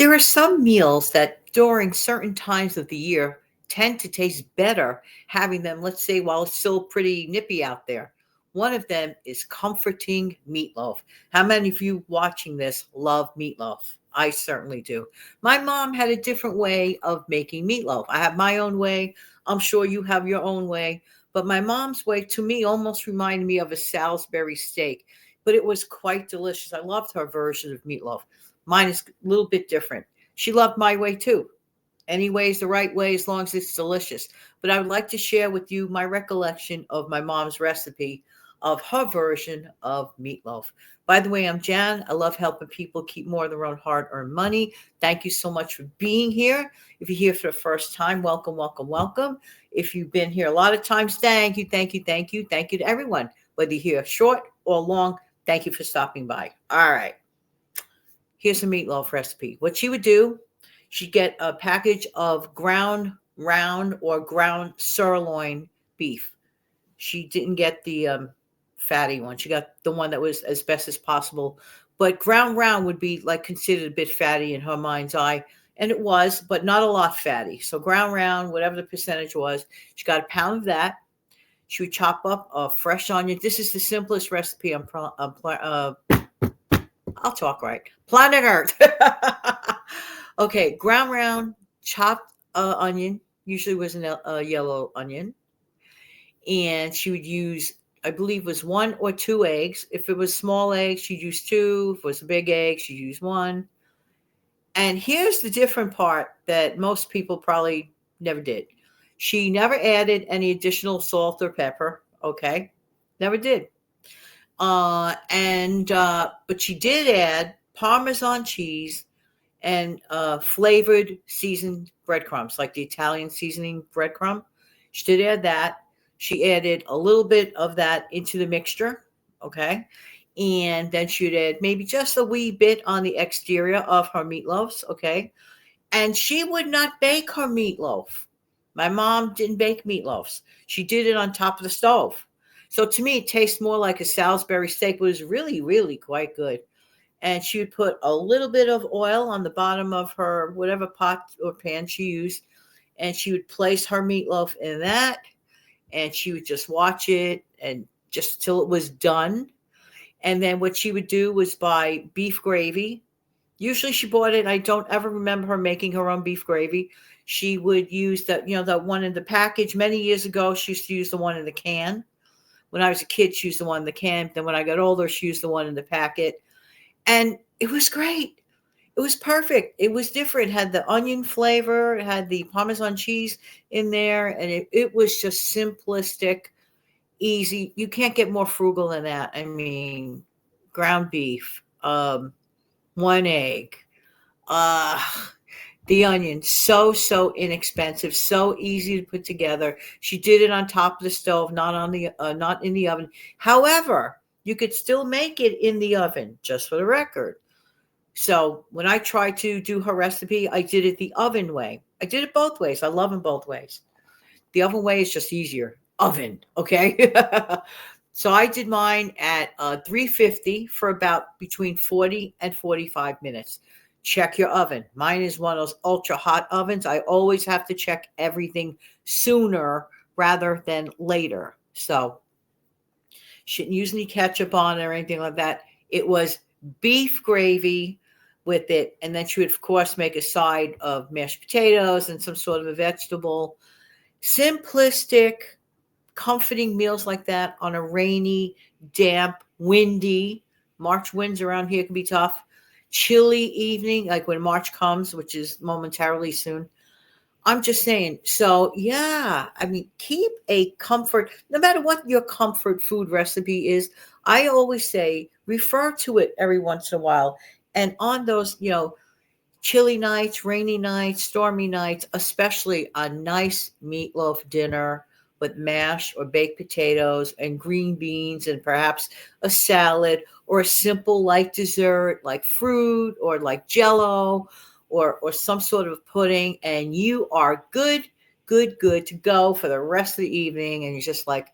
There are some meals that during certain times of the year tend to taste better having them, let's say, while it's still pretty nippy out there. One of them is comforting meatloaf. How many of you watching this love meatloaf? I certainly do. My mom had a different way of making meatloaf. I have my own way. I'm sure you have your own way. But my mom's way to me almost reminded me of a Salisbury steak, but it was quite delicious. I loved her version of meatloaf. Mine is a little bit different. She loved my way too. Any way is the right way as long as it's delicious. But I would like to share with you my recollection of my mom's recipe of her version of meatloaf. By the way, I'm Jan. I love helping people keep more of their own hard earned money. Thank you so much for being here. If you're here for the first time, welcome, welcome, welcome. If you've been here a lot of times, thank you, thank you, thank you, thank you to everyone. Whether you're here short or long, thank you for stopping by. All right. Here's a meatloaf recipe. What she would do, she'd get a package of ground round or ground sirloin beef. She didn't get the fatty one. She got the one that was as best as possible. But ground round would be like considered a bit fatty in her mind's eye. And it was, but not a lot fatty. So ground round, whatever the percentage was, she got a pound of that. She would chop up a fresh onion. This is the simplest recipe I'll talk right. Planet Earth. Okay, ground round, chopped onion. Usually was a yellow onion. And she would use, I believe, was 1 or 2 eggs. If it was small eggs, she'd use 2. If it was a big egg, she'd use 1. And here's the different part that most people probably never did. She never added any additional salt or pepper. Okay, never did. But she did add Parmesan cheese and flavored seasoned breadcrumbs, like the Italian seasoning breadcrumb. She did add that. She added a little bit of that into the mixture, okay? And then she'd add maybe just a wee bit on the exterior of her meatloaves, okay? And she would not bake her meatloaf. My mom didn't bake meatloafs. She did it on top of the stove. So to me, it tastes more like a Salisbury steak, but it was really, really quite good. And she would put a little bit of oil on the bottom of her whatever pot or pan she used, and she would place her meatloaf in that, and she would just watch it and just till it was done. And then what she would do was buy beef gravy. Usually she bought it. I don't ever remember her making her own beef gravy. She would use the one in the package. Many years ago, she used to use the one in the can. When I was a kid, she used the one in the can. Then when I got older, she used the one in the packet. And it was great. It was perfect. It was different. It had the onion flavor. It had the Parmesan cheese in there. And it was just simplistic, easy. You can't get more frugal than that. I mean, ground beef, 1 egg, uh, the onion, so inexpensive, so easy to put together. She did it on top of the stove, not in the oven. However, you could still make it in the oven, just for the record. So when I tried to do her recipe, I did it the oven way. I did it both ways. I love them both ways. The oven way is just easier. Oven, okay? So I did mine at 350 for about between 40 and 45 minutes. Check your oven. Mine is one of those ultra hot ovens. I always have to check everything sooner rather than later. So shouldn't use any ketchup on it or anything like that. It was beef gravy with it. And then she would, of course, make a side of mashed potatoes and some sort of a vegetable. Simplistic, comforting meals like that on a rainy, damp, windy, March winds around here can be tough. Chilly evening, like when March comes, which is momentarily soon. I'm just saying. So, yeah, I mean, keep a comfort, no matter what your comfort food recipe is. I always say refer to it every once in a while. And on those, chilly nights, rainy nights, stormy nights, especially a nice meatloaf dinner with mashed or baked potatoes and green beans and perhaps a salad or a simple light dessert like fruit or like Jello or some sort of pudding, and you are good to go for the rest of the evening, and you just like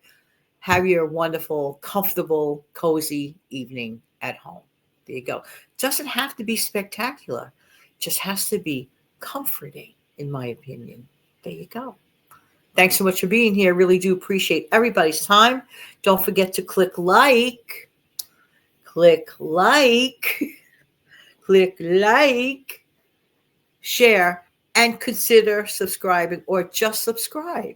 have your wonderful, comfortable, cozy evening at home. There you go. It doesn't have to be spectacular. Just has to be comforting, in my opinion. There you go. Thanks so much for being here. Really do appreciate everybody's time. Don't forget to click like, click like, share, and consider subscribing, or just subscribe.